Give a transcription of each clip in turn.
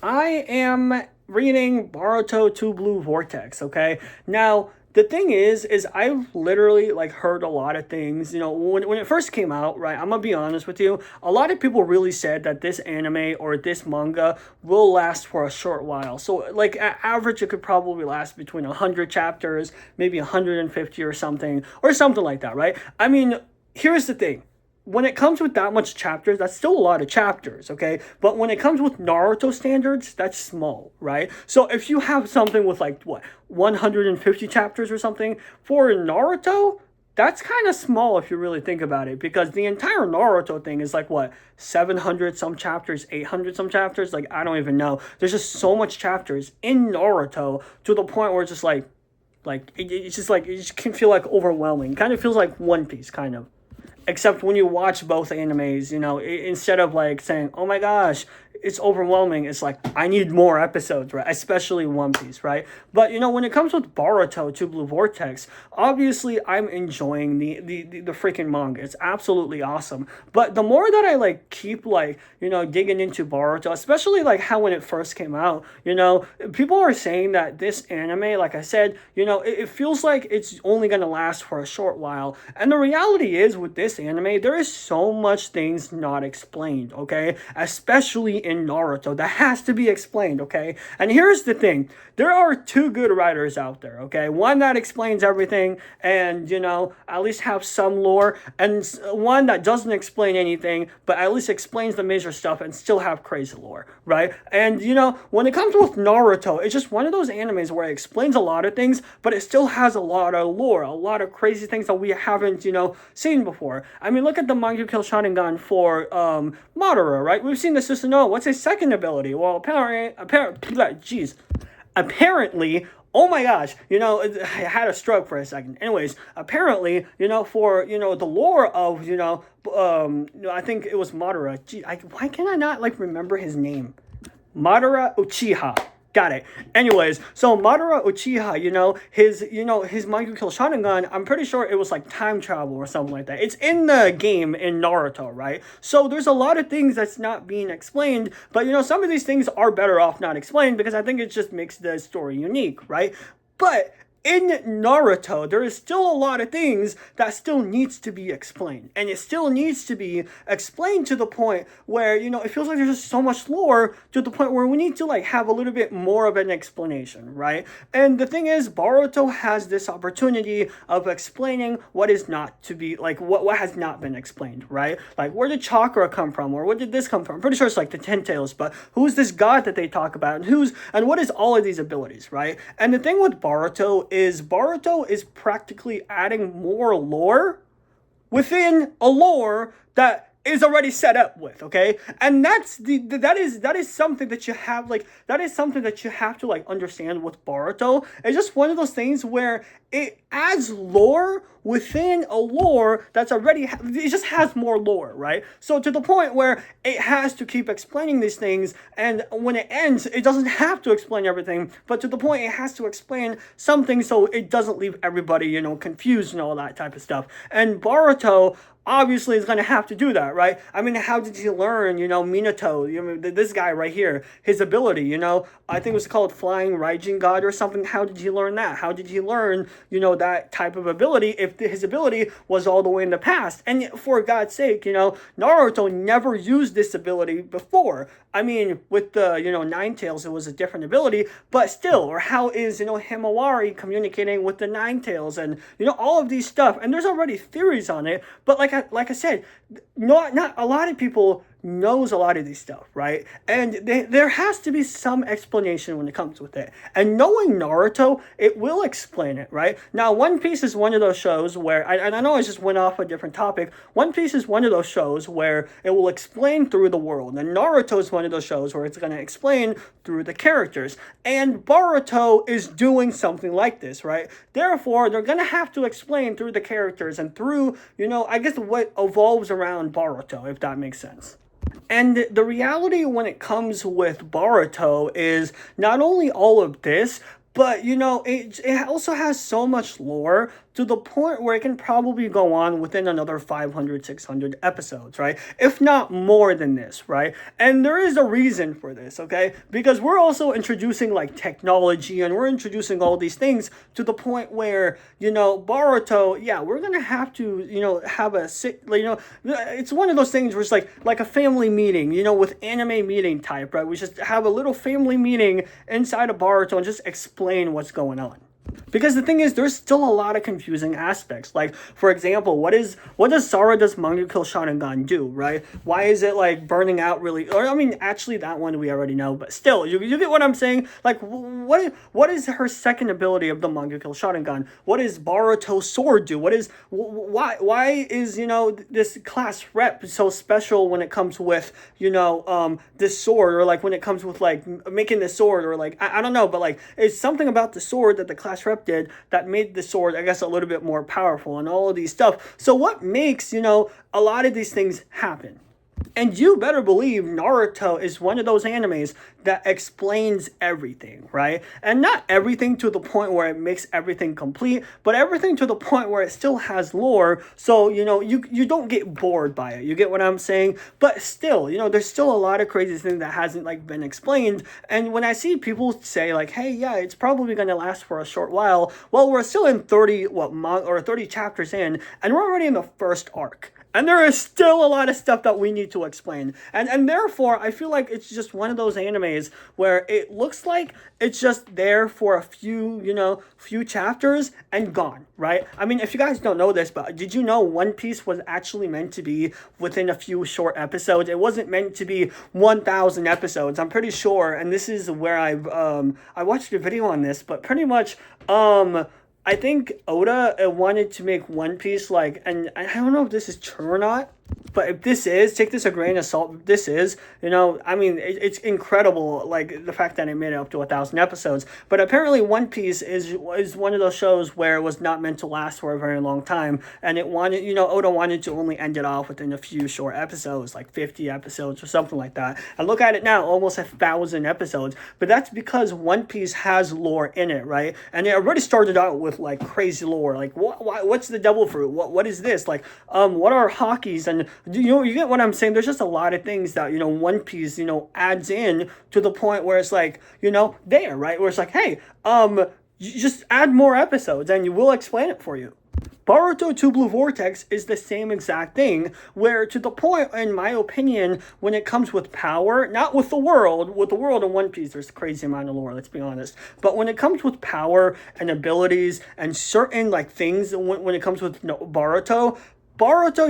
I am reading Boruto 2 Blue Vortex, okay? Now, the thing is I've literally like heard a lot of things, when it first came out, right? I'm gonna be honest with you. A lot of people really said that this anime or this manga will last for a short while. So, like, at average, it could probably last between 100 chapters, maybe 150 or something like that, right? I mean, here's the thing, when it comes with that much chapters, that's still a lot of chapters, okay? But when it comes with Naruto standards, that's small, right? So if you have something with like, what, 150 chapters or something, for Naruto, that's kind of small if you really think about it, because the entire Naruto thing is like, what, 700 some chapters, 800 some chapters? Like, I don't even know. There's just so much chapters in Naruto to the point where it's just it's just like, it just can feel like overwhelming. Kind of feels like One Piece, kind of. Except when you watch both animes, instead of like saying, oh my gosh, it's overwhelming, it's like, I need more episodes, right? Especially One Piece, right? But when it comes with Boruto to Blue Vortex, obviously I'm enjoying the freaking manga. It's absolutely awesome. But the more that I like keep like, digging into Boruto, especially like how when it first came out, people are saying that this anime, like I said, it feels like it's only gonna last for a short while. And the reality is, with this anime, there is so much things not explained, okay? Especially in Naruto, that has to be explained, okay? And here's the thing, there are two good writers out there, okay? One that explains everything and, at least have some lore, and one that doesn't explain anything, but at least explains the major stuff and still have crazy lore, right? And, when it comes with Naruto, it's just one of those animes where it explains a lot of things, but it still has a lot of lore, a lot of crazy things that we haven't, seen before. I mean, look at the Mangyukill Sharingan for Madara, right? We've seen the Susanoo. What's his second ability? Well, apparently, oh my gosh, I had a stroke for a second. Anyways, apparently, for, the lore of, I think it was Madara. Why can I not, like, remember his name? Madara Uchiha. Got it. Anyways, so Madara Uchiha, his Mangyukill Sharingan, I'm pretty sure it was like time travel or something like that. It's in the game in Naruto, right? So there's a lot of things that's not being explained, but some of these things are better off not explained, because I think it just makes the story unique, right? But in Naruto, there is still a lot of things that still needs to be explained. And it still needs to be explained to the point where, it feels like there's just so much lore to the point where we need to, like, have a little bit more of an explanation, right? And the thing is, Boruto has this opportunity of explaining what is not to be, like, what has not been explained, right? Like, where did chakra come from? Or where did this come from? I'm pretty sure it's like the Ten Tails, but who's this god that they talk about? And what is all of these abilities, right? And the thing with Boruto is practically adding more lore within a lore that is already set up with, okay? And that is something that you have, like, that is something that you have to, like, understand with Boruto. It's just one of those things where it adds lore within a lore that's already, it just has more lore, right? So to the point where it has to keep explaining these things, and when it ends, it doesn't have to explain everything, but to the point it has to explain something so it doesn't leave everybody, confused and all that type of stuff. And Boruto obviously is going to have to do that, right? I mean, how did he learn, Minato, this guy right here, his ability, I think it was called Flying Raijin God or something. How did he learn that? How did he learn, that type of ability if his ability was all the way in the past? And for God's sake, Naruto never used this ability before. I mean, with the, Nine Tails, it was a different ability, but still, or how is, Himawari communicating with the Nine Tails, and, all of these stuff, and there's already theories on it, but like I said, not a lot of people knows a lot of these stuff, right? And there has to be some explanation when it comes with it. And knowing Naruto, it will explain it, right? Now, One Piece is one of those shows where, and I know I just went off a different topic, One Piece is one of those shows where it will explain through the world. And Naruto is one of those shows where it's going to explain through the characters. And Boruto is doing something like this, right? Therefore, they're going to have to explain through the characters and through, I guess what evolves around Boruto, if that makes sense. And the reality when it comes with Boruto is not only all of this, but, it also has so much lore to the point where it can probably go on within another 500, 600 episodes, right? If not more than this, right? And there is a reason for this, okay? Because we're also introducing like technology and we're introducing all these things to the point where, Boruto, yeah, we're gonna have to, have a it's one of those things where it's like a family meeting, with anime meeting type, right? We just have a little family meeting inside of Boruto and just explain what's going on. Because the thing is, there's still a lot of confusing aspects. Like, for example, what does Sarada's Mangekyou Sharingan do, right? Why is it, like, burning out really... Or, I mean, actually, that one we already know, but still, you get what I'm saying? Like, what is her second ability of the Mangekyou Sharingan? What does Boruto's sword do? Why is, this class rep so special when it comes with, this sword? Or, like, when it comes with, like, making the sword? Or, like, I don't know, but, like, it's something about the sword that the class rep did that made the sword, I guess, a little bit more powerful and all of these stuff. So what makes, a lot of these things happen? And you better believe Naruto is one of those animes that explains everything, right? And not everything to the point where it makes everything complete, but everything to the point where it still has lore, so, you don't get bored by it. You get what I'm saying? But still, there's still a lot of crazy things that hasn't, like, been explained. And when I see people say, like, hey, yeah, it's probably going to last for a short while, well, we're still in 30 chapters in, and we're already in the first arc. And there is still a lot of stuff that we need to explain. And therefore, I feel like it's just one of those animes where it looks like it's just there for a few chapters and gone, right? I mean, if you guys don't know this, but did you know One Piece was actually meant to be within a few short episodes? It wasn't meant to be 1,000 episodes, I'm pretty sure. And this is where I watched a video on this, but pretty much, I think Oda wanted to make One Piece, like, and I don't know if this is true or not, but if this is, take this a grain of salt. If this is, I mean, it's incredible, like, the fact that it made it up to 1,000 episodes. But apparently One Piece is one of those shows where it was not meant to last for a very long time. And it wanted, Oda wanted to only end it off within a few short episodes, like 50 episodes or something like that. And look at it now, almost 1,000 episodes. But that's because One Piece has lore in it, right? And it already started out with, like, crazy lore. Like, what's the devil fruit? What is this? Like, what are Hakis? And you get what I'm saying? There's just a lot of things that, One Piece, adds in to the point where it's like, there, right? Where it's like, hey, you just add more episodes and we'll explain it for you. Boruto 2 Blue Vortex is the same exact thing, where to the point, in my opinion, when it comes with power, not with the world in One Piece, there's a crazy amount of lore, let's be honest, but when it comes with power and abilities and certain, like, things, when it comes with Boruto,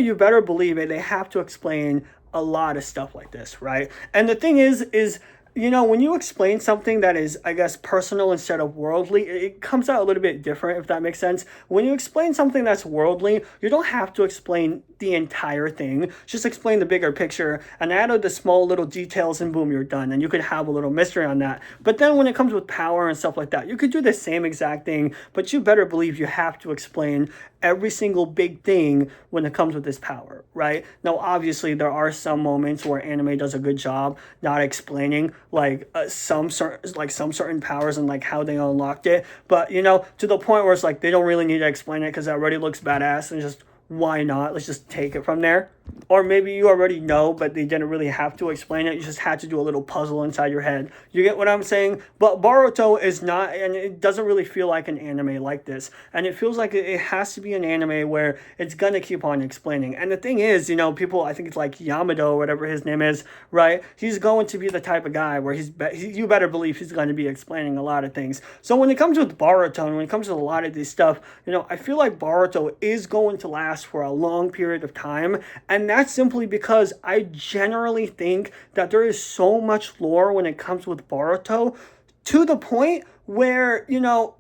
you better believe it, they have to explain a lot of stuff like this, right? And the thing is, when you explain something that is, I guess, personal instead of worldly, it comes out a little bit different, if that makes sense. When you explain something that's worldly, you don't have to explain the entire thing. Just explain the bigger picture and add the small little details and boom, you're done. And you could have a little mystery on that. But then when it comes with power and stuff like that, you could do the same exact thing, but you better believe you have to explain every single big thing when it comes with this power, right? Now, obviously, there are some moments where anime does a good job not explaining, like, some certain powers and, like, how they unlocked it. But, to the point where it's like they don't really need to explain it because it already looks badass and just, why not? Let's just take it from there. Or maybe you already know, but they didn't really have to explain it. You just had to do a little puzzle inside your head. You get what I'm saying? But Boruto is not, and it doesn't really feel like an anime like this. And it feels like it has to be an anime where it's going to keep on explaining. And the thing is, people, I think it's like Yamado or whatever his name is, right? He's going to be the type of guy where you better believe he's going to be explaining a lot of things. So when it comes with Boruto, and when it comes to a lot of this stuff, I feel like Boruto is going to last for a long period of time. And that's simply because I generally think that there is so much lore when it comes with Boruto to the point where,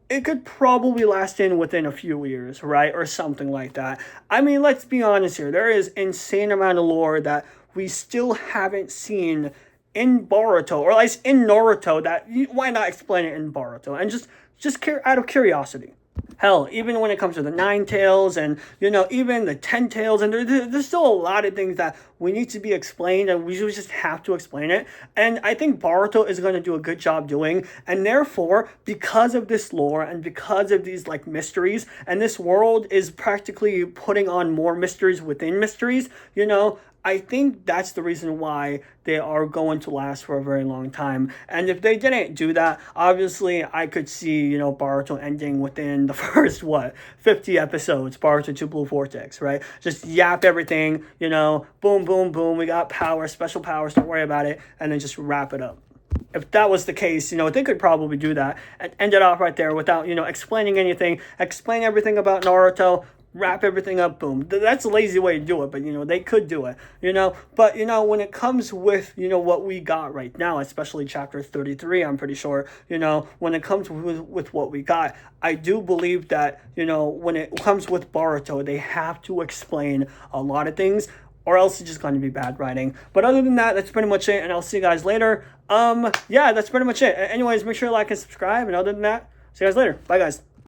it could probably last within a few years, right? Or something like that. I mean, let's be honest here. There is insane amount of lore that we still haven't seen in Boruto, or at least in Naruto, that why not explain it in Boruto? And just out of curiosity. Hell, even when it comes to the Nine Tails and, even the 10 Tails, and there's still a lot of things that we need to be explained, and we just have to explain it. And I think Boruto is going to do a good job doing. And therefore, because of this lore and because of these like mysteries, and this world is practically putting on more mysteries within mysteries, I think that's the reason why they are going to last for a very long time. And if they didn't do that, obviously I could see, Boruto ending within the first, 50 episodes, Boruto 2 Blue Vortex, right? Just yap everything, boom, boom, boom, we got power, special powers, don't worry about it, and then just wrap it up. If that was the case, they could probably do that and end it off right there without, explaining anything, explain everything about Naruto, wrap everything up, boom. That's a lazy way to do it, but they could do it, but when it comes with what we got right now, especially chapter 33, I'm pretty sure, when it comes with what we got, I do believe that when it comes with Boruto, they have to explain a lot of things, or else it's just going to be bad writing. But other than that, that's pretty much it, and I'll see you guys later. Yeah, that's pretty much it. Anyways, make sure to like and subscribe, and other than that, see you guys later. Bye, guys.